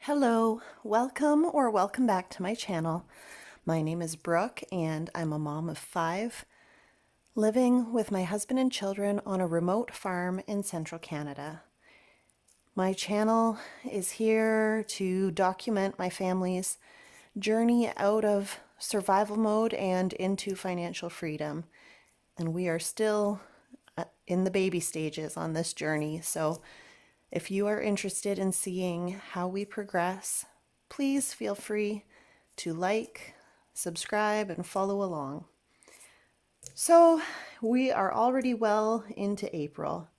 Hello, welcome back to my channel. My name is Brooke and I'm a mom of 5 living with my husband and children on a remote farm in central Canada. My channel is here to document my family's journey out of survival mode and into financial freedom. And we are still in the baby stages on this journey, so if you are interested in seeing how we progress, please feel free to like, subscribe, and follow along. So we are already well into April,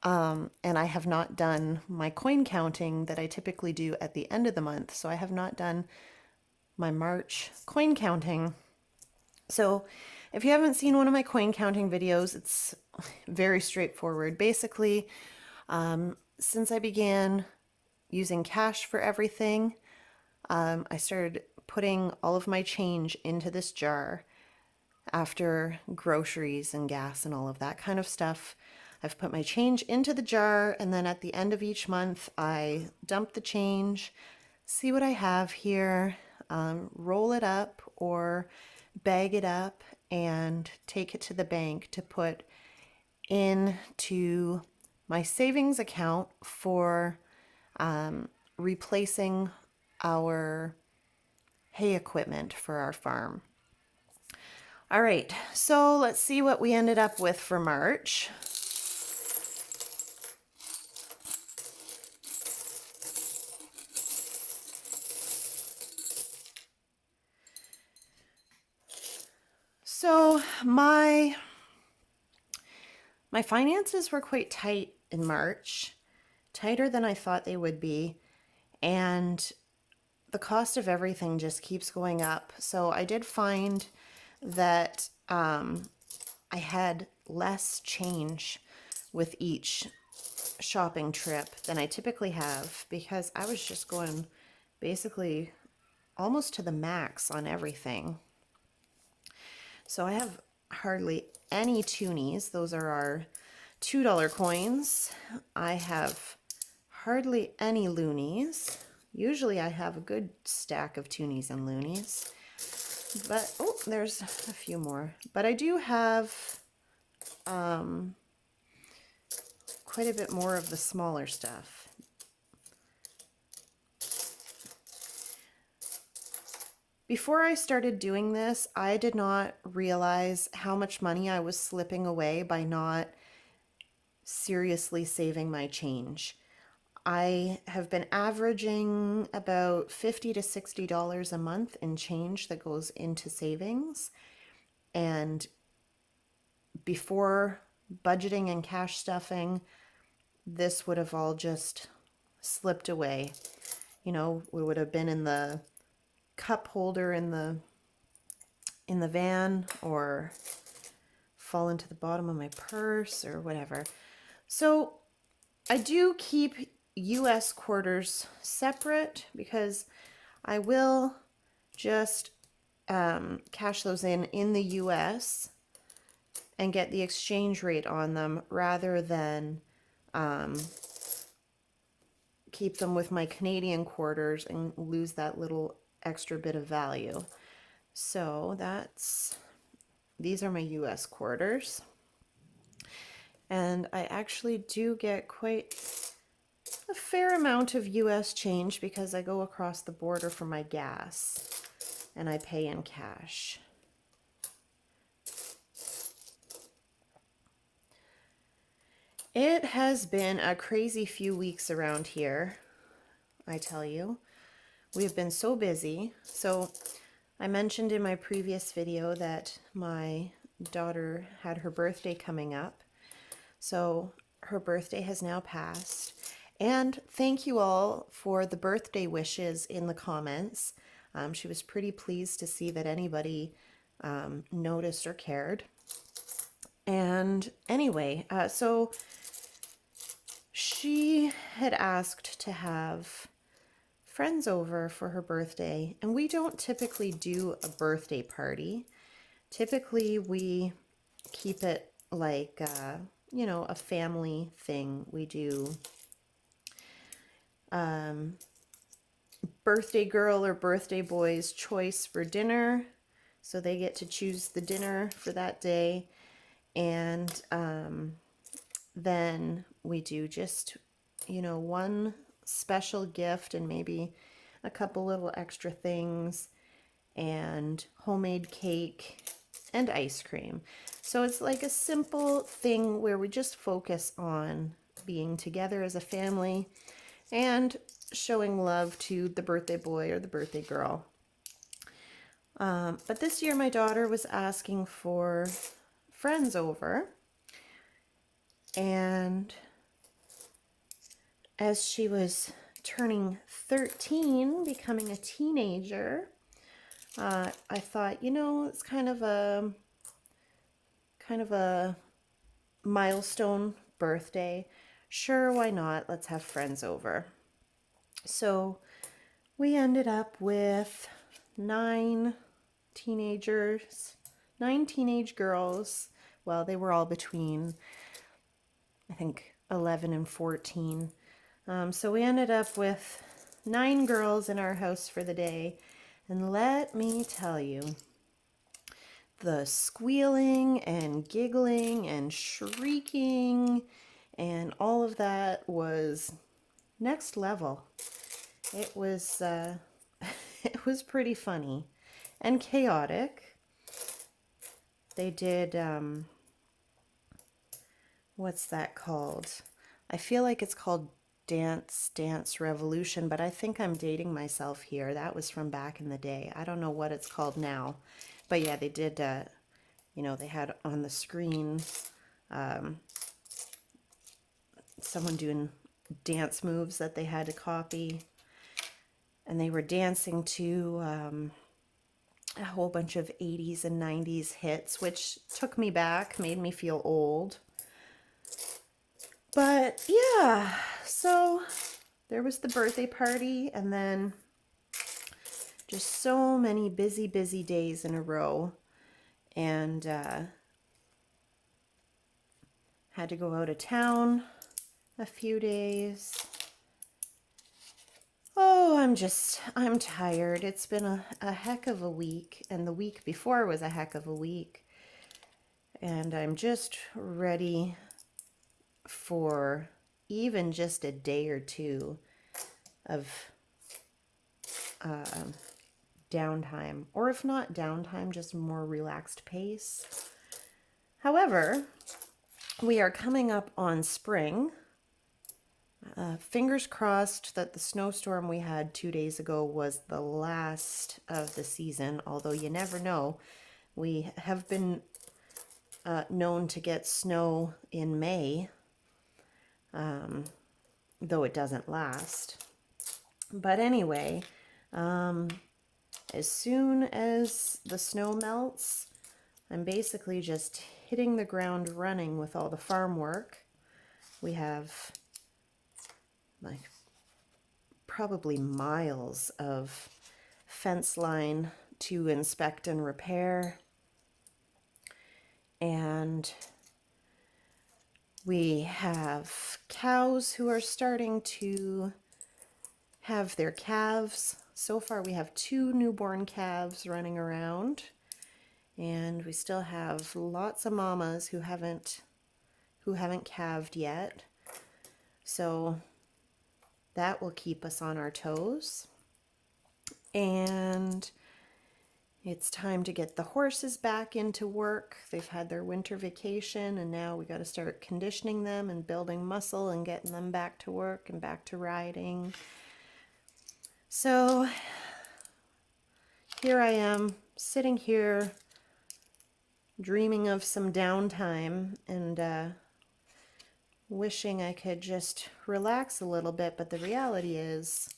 and I have not done my coin counting that I typically do at the end of the month. So I have not done my March coin counting. So if you haven't seen one of my coin counting videos, it's very straightforward. Basically, since I began using cash for everything, I started putting all of my change into this jar after groceries and gas and all of that kind of stuff. I've put my change into the jar, and then at the end of each month, I dump the change, see what I have here, roll it up or bag it up, and take it to the bank to put into my savings account for replacing our hay equipment for our farm. All right, so let's see what we ended up with for March. So my finances were quite tight in March, tighter than I thought they would be, and the cost of everything just keeps going up. So I did find that I had less change with each shopping trip than I typically have because I was just going basically almost to the max on everything. So I have hardly any toonies. Those are our $2 coins. I have hardly any loonies. Usually I have a good stack of toonies and loonies. But, oh, there's a few more. But I do have quite a bit more of the smaller stuff. Before I started doing this, I did not realize how much money I was slipping away by not seriously saving my change. I have been averaging about $50 to $60 a month in change that goes into savings. And before budgeting and cash stuffing, this would have all just slipped away. You know, it would have been in the cup holder in the van, or fall into the bottom of my purse or whatever. So I do keep US quarters separate because I will just cash those in the US and get the exchange rate on them rather than keep them with my Canadian quarters and lose that little extra bit of value. So these are my US quarters. And I actually do get quite a fair amount of US change because I go across the border for my gas and I pay in cash. It has been a crazy few weeks around here, I tell you. We have been so busy. So I mentioned in my previous video that my daughter had her birthday coming up. So her birthday has now passed. And thank you all for the birthday wishes in the comments. She was pretty pleased to see that anybody noticed or cared. And anyway, so she had asked to have friends over for her birthday, and we don't typically do a birthday party. Typically, we keep it like, you know, a family thing. We do birthday girl or birthday boy's choice for dinner. So they get to choose the dinner for that day. And then we do just, one special gift and maybe a couple little extra things and homemade cake and ice cream. So it's like a simple thing where we just focus on being together as a family and showing love to the birthday boy or the birthday girl. But this year my daughter was asking for friends over, and as she was turning 13, becoming a teenager, I thought, it's kind of a milestone birthday. Sure, why not? Let's have friends over. So we ended up with nine teenagers, 9 teenage girls. Well, they were all between, I think, 11 and 14. So we ended up with 9 girls in our house for the day. And let me tell you, the squealing and giggling and shrieking and all of that was next level. It was it was pretty funny and chaotic. They did what's that called? I feel like it's called Dance Revolution, but I think I'm dating myself here. That was from back in the day. I don't know what it's called now. But yeah, they did, they had on the screen someone doing dance moves that they had to copy. And they were dancing to a whole bunch of 80s and 90s hits, which took me back, made me feel old. But yeah, so there was the birthday party, and then just so many busy days in a row. And had to go out of town a few days. Oh, I'm tired. It's been a heck of a week, and the week before was a heck of a week. And I'm just ready for even just a day or two of downtime, or if not downtime, just a more relaxed pace. However, we are coming up on spring. Fingers crossed that the snowstorm we had 2 days ago was the last of the season, although you never know. We have been known to get snow in May, though it doesn't last. But anyway, as soon as the snow melts, I'm basically just hitting the ground running with all the farm work. We have like probably miles of fence line to inspect and repair. And we have cows who are starting to have their calves. So far we have 2 newborn calves running around, and we still have lots of mamas who haven't calved yet. So that will keep us on our toes. And it's time to get the horses back into work. They've had their winter vacation, and now we got to start conditioning them and building muscle and getting them back to work and back to riding. So here I am, sitting here dreaming of some downtime and wishing I could just relax a little bit, but the reality is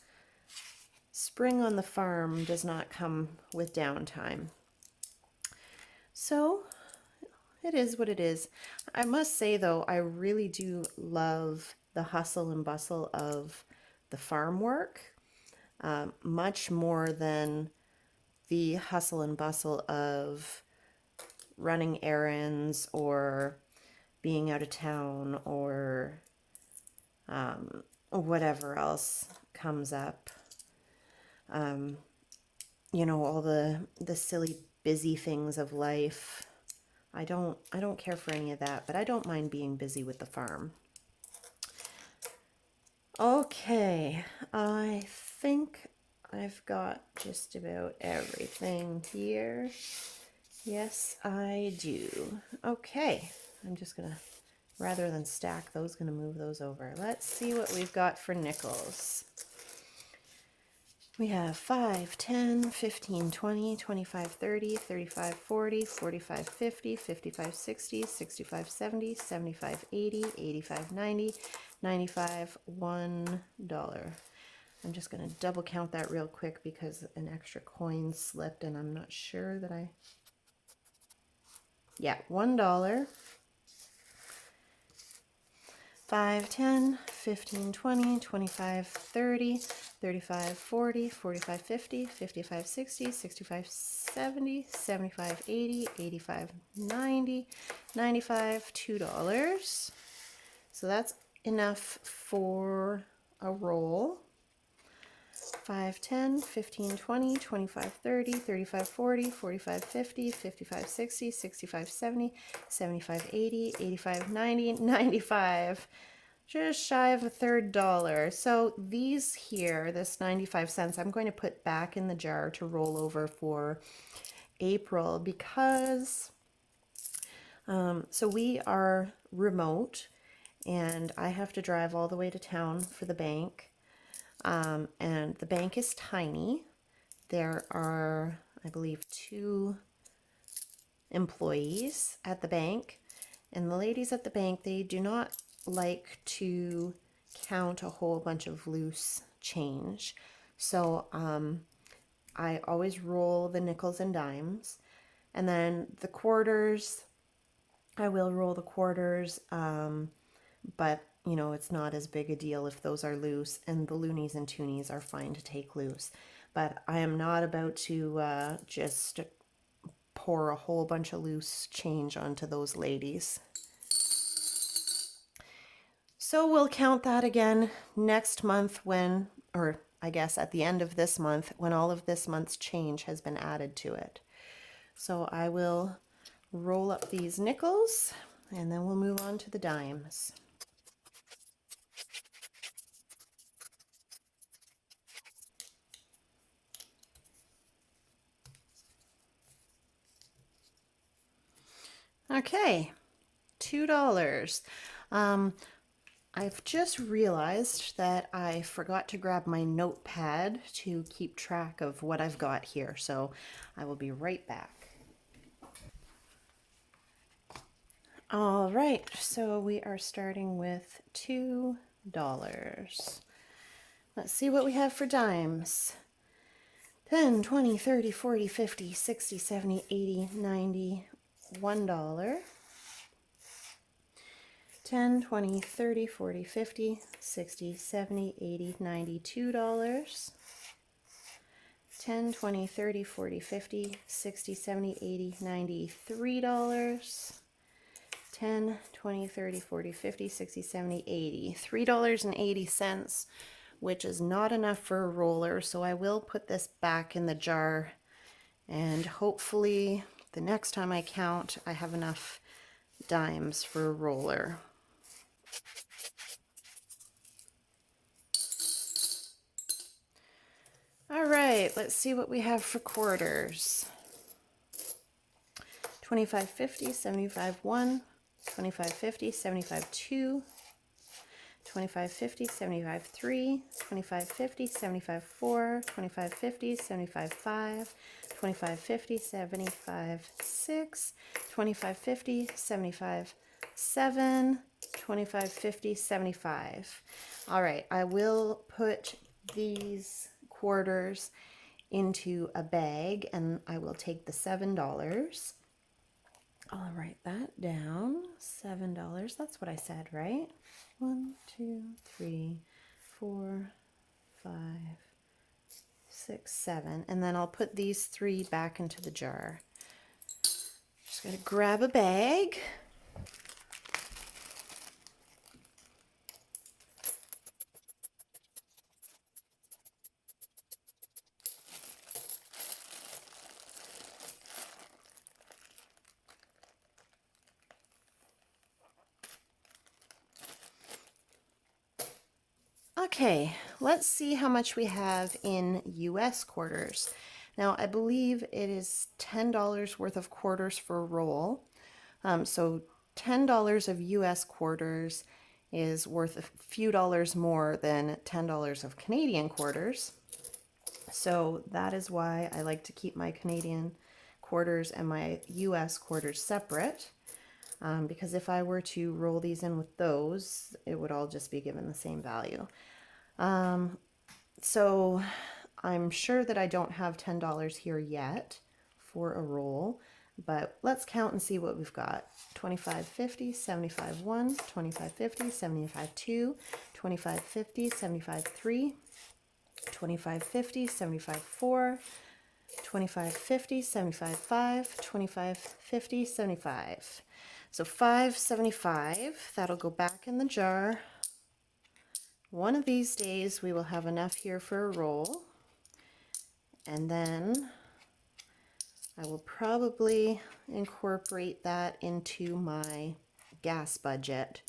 spring on the farm does not come with downtime. So it is what it is. I must say though, I really do love the hustle and bustle of the farm work, much more than the hustle and bustle of running errands or being out of town or whatever else. comes up. You know, all the silly busy things of life. I don't care for any of that, but I don't mind being busy with the farm. Okay, I think I've got just about everything here. Yes, I do. Okay, I'm just gonna, rather than stack those, gonna move those over. Let's see what we've got for nickels. We have 5, 10, 15, 20, 25, 30, 35, 40, 45, 50, 55, 60, 65, 70, 75, 80, 85, 90, 95, $1. I'm just going to double count that real quick because an extra coin slipped and I'm not sure that yeah, $1. 5, 10, 15, 20, 25, 30, 35, 40, 45, 50, 55, 60, 65, 70, 75, 80, 85, 90, 95, $2. So that's enough for a roll. 5, 10, 15, 20, 25, 30, 35, 40, 45, 50, 55, 60, 65, 70, 75, 80, 85, 90, 95. Just shy of a $3. So these here, this 95 cents, I'm going to put back in the jar to roll over for April because, so we are remote and I have to drive all the way to town for the bank. And the bank is tiny. There are, I believe, 2 employees at the bank. And the ladies at the bank, they do not like to count a whole bunch of loose change. So I always roll the nickels and dimes. And then the quarters, I will roll the quarters, but you know, it's not as big a deal if those are loose, and the loonies and toonies are fine to take loose. But I am not about to just pour a whole bunch of loose change onto those ladies. So we'll count that again next month when, or I guess at the end of this month, when all of this month's change has been added to it. So I will roll up these nickels and then we'll move on to the dimes. Okay, $2. I've just realized that I forgot to grab my notepad to keep track of what I've got here, so I will be right back. All right, so we are starting with $2. Let's see what we have for dimes. 10, 20, 30, 40, 50, 60, 70, 80, 90, $1. 10, 20, 30, 40, 50, 60, 70, 80, 90, $2. 10, 20, 30, 40, 50, 60, 70, 80, 90, $3. 10, 20, 30, 40, 50, 60, 70, 80. $3.80, which is not enough for a roller, so I will put this back in the jar and hopefully the next time I count I have enough dimes for a roller. All right, let's see what we have for quarters. 25, 50, 75, 1, 25, 50, 75, 2, 25, 50, 75, 3, 25, 50, 75, 4, 25, 50, 75, 5, 25, 50, 75, 6, 25, 50, 75, 7, 25, 50, 75. All right, I will put these quarters into a bag and I will take the $7. I'll write that down. $7. That's what I said, right? 1, 2, 3, 4, 5, 6, 7. And then I'll put these 3 back into the jar. Just gotta grab a bag. Okay, let's see how much we have in US quarters. Now, I believe it is $10 worth of quarters for a roll. So $10 of US quarters is worth a few dollars more than $10 of Canadian quarters. So that is why I like to keep my Canadian quarters and my US quarters separate. Because if I were to roll these in with those, it would all just be given the same value. So I'm sure that I don't have $10 here yet for a roll, but let's count and see what we've got. 25.50, 75 1, 25.50, 75 2, 25.50, 75 3, 25.50, 75 4, 25.50, 75 5, 25.50, 75. So 5.75, that'll go back in the jar. One of these days we will have enough here for a roll, and then I will probably incorporate that into my gas budget.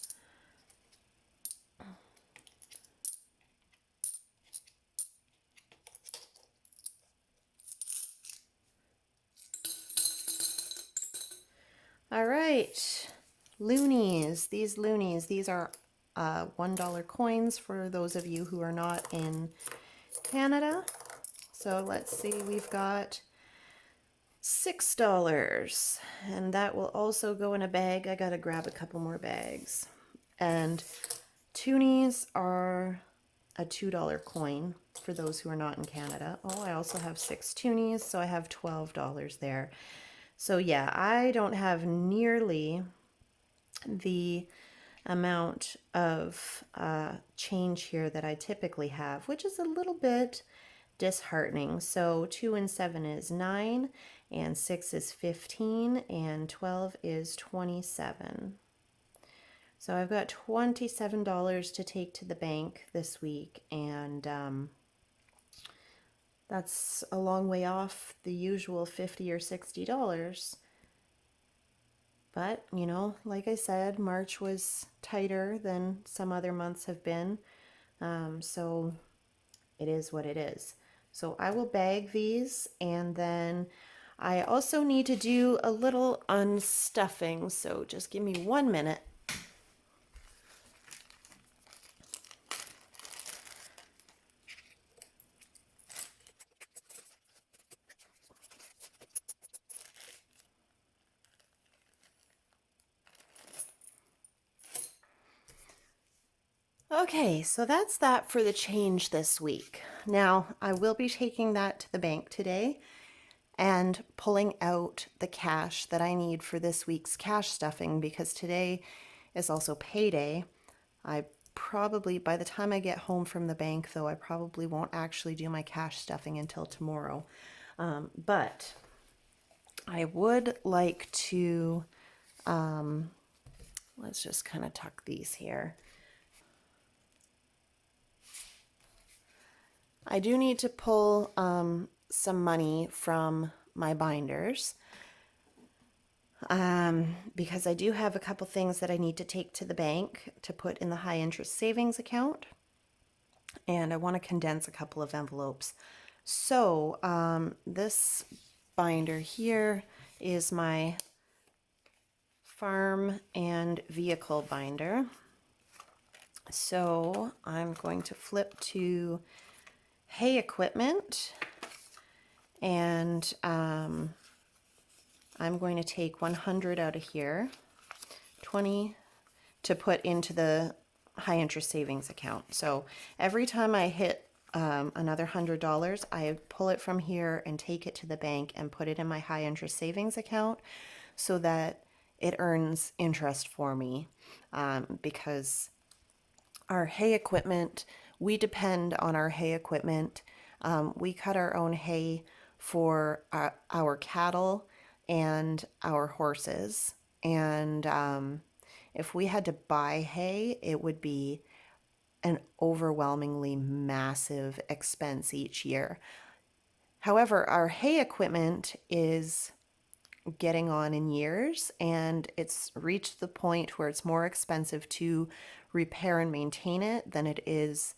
All right, loonies. These loonies, these are $1 coins for those of you who are not in Canada. So let's see, we've got $6, and that will also go in a bag. I gotta grab a couple more bags. And toonies are a $2 coin for those who are not in Canada. Oh, I also have 6 toonies, so I have $12 there. So yeah, I don't have nearly the amount of change here that I typically have, which is a little bit disheartening. So 2 and 7 is 9, and 6 is 15, and 12 is 27. So I've got $27 to take to the bank this week, and that's a long way off the usual $50 or $60. But, you know, like I said, March was tighter than some other months have been. So it is what it is. So I will bag these, and then I also need to do a little unstuffing. So just give me 1 minute. Okay, so that's that for the change this week. Now, I will be taking that to the bank today and pulling out the cash that I need for this week's cash stuffing, because today is also payday. I probably, by the time I get home from the bank though, I probably won't actually do my cash stuffing until tomorrow. But I would like to, let's just kind of tuck these here. I do need to pull some money from my binders because I do have a couple things that I need to take to the bank to put in the high interest savings account, and I want to condense a couple of envelopes. So this binder here is my farm and vehicle binder. So I'm going to flip to hay equipment, and I'm going to take 100 out of here, 20 to put into the high interest savings account. So every time I hit another $100, I pull it from here and take it to the bank and put it in my high interest savings account so that it earns interest for me, because our hay equipment, we depend on our hay equipment. We cut our own hay for our cattle and our horses. And if we had to buy hay, it would be an overwhelmingly massive expense each year. However, our hay equipment is getting on in years, and it's reached the point where it's more expensive to repair and maintain it than it is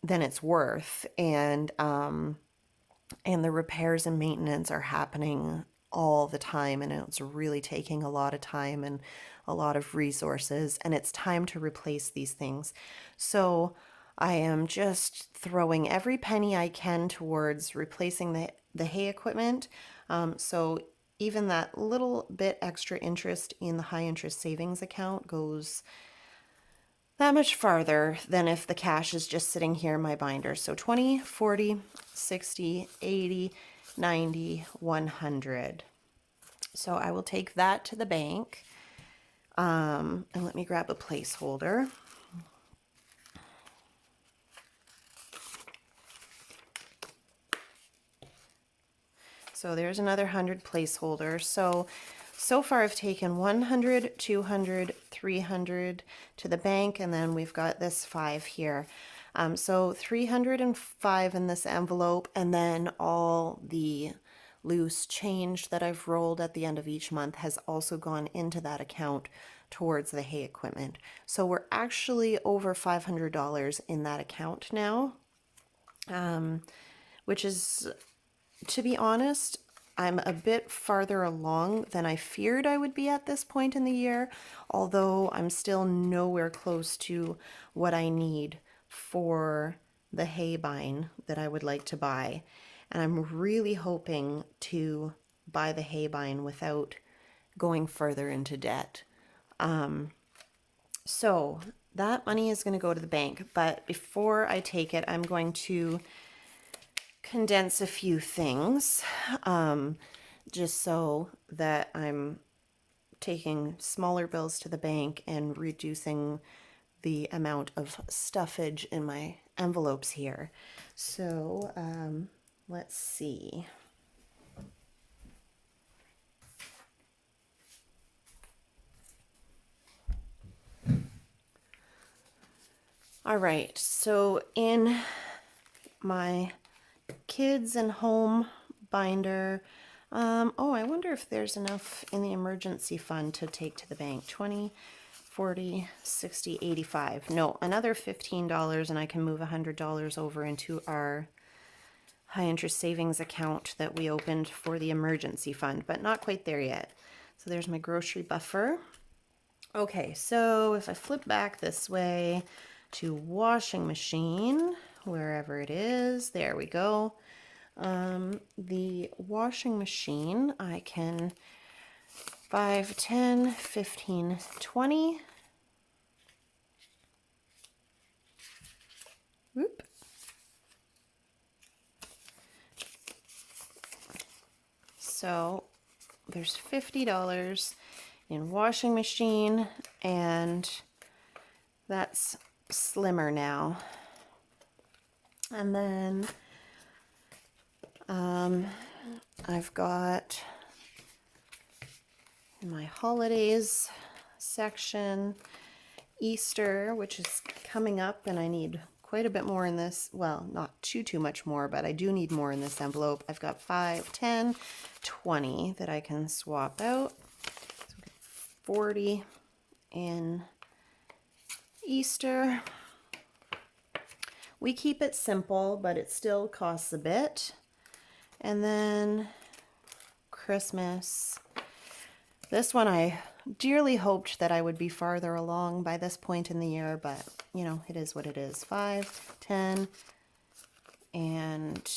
than it's worth. And the repairs and maintenance are happening all the time, and it's really taking a lot of time and a lot of resources, and it's time to replace these things. So I am just throwing every penny I can towards replacing the hay equipment. So even that little bit extra interest in the high interest savings account goes that much farther than if the cash is just sitting here in my binder. So 20, 40, 60, 80, 90, 100. So I will take that to the bank. And let me grab a placeholder. So there's another 100 placeholder. So far I've taken 100, 200, 300 to the bank, and then we've got this 5 here. So 305 in this envelope, and then all the loose change that I've rolled at the end of each month has also gone into that account towards the hay equipment. So we're actually over $500 in that account now, which is, to be honest, I'm a bit farther along than I feared I would be at this point in the year, although I'm still nowhere close to what I need for the hay bine that I would like to buy. And I'm really hoping to buy the hay bine without going further into debt. So that money is going to go to the bank, but before I take it, I'm going to condense a few things, just so that I'm taking smaller bills to the bank and reducing the amount of stuffage in my envelopes here. So let's see. All right, so in my kids and home binder, oh, I wonder if there's enough in the emergency fund to take to the bank. 20, 40, 60, 85. No, another $15, and I can move $100 over into our high interest savings account that we opened for the emergency fund, but not quite there yet. So there's my grocery buffer. Okay, so if I flip back this way to washing machine, wherever it is, there we go. The washing machine, I can 5, 10, 15, 20. Whoop. So there's $50 in washing machine, and that's slimmer now. And then I've got in my holidays section, Easter, which is coming up, and I need quite a bit more in this. Well, not too much more, but I do need more in this envelope. I've got 5, 10, 20 that I can swap out. So 40 in Easter. We keep it simple, but it still costs a bit. And then Christmas. This one I dearly hoped that I would be farther along by this point in the year, but you know, it is what it is. 5, 10, and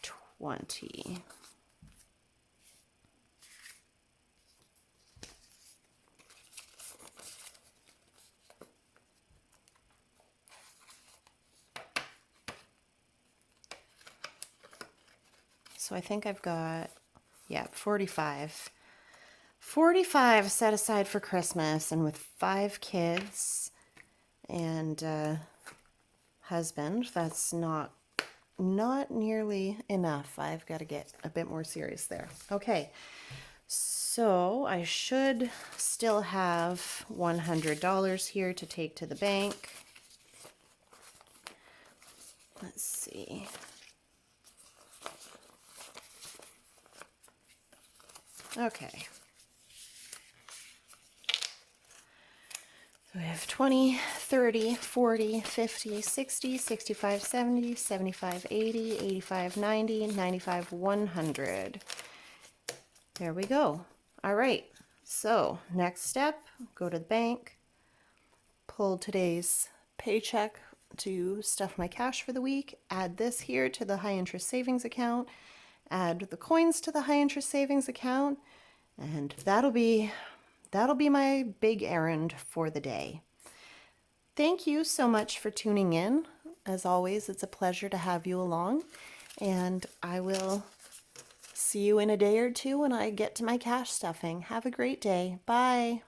20. So I think I've got, yeah, 45. 45 set aside for Christmas, and with 5 kids and husband, that's not nearly enough. I've got to get a bit more serious there. Okay, so I should still have $100 here to take to the bank. Let's see. Okay. So have 20, 30, 40, 50, 60, 65, 70, 75, 80, 85, 90, 95, 100. There we go. All right, so next step, go to the bank, pull today's paycheck to stuff my cash for the week, add this here to the high interest savings account, add the coins to the high interest savings account, and that'll be my big errand for the day. Thank you so much for tuning in. As always, it's a pleasure to have you along, and I will see you in a day or two when I get to my cash stuffing. Have a great day. Bye.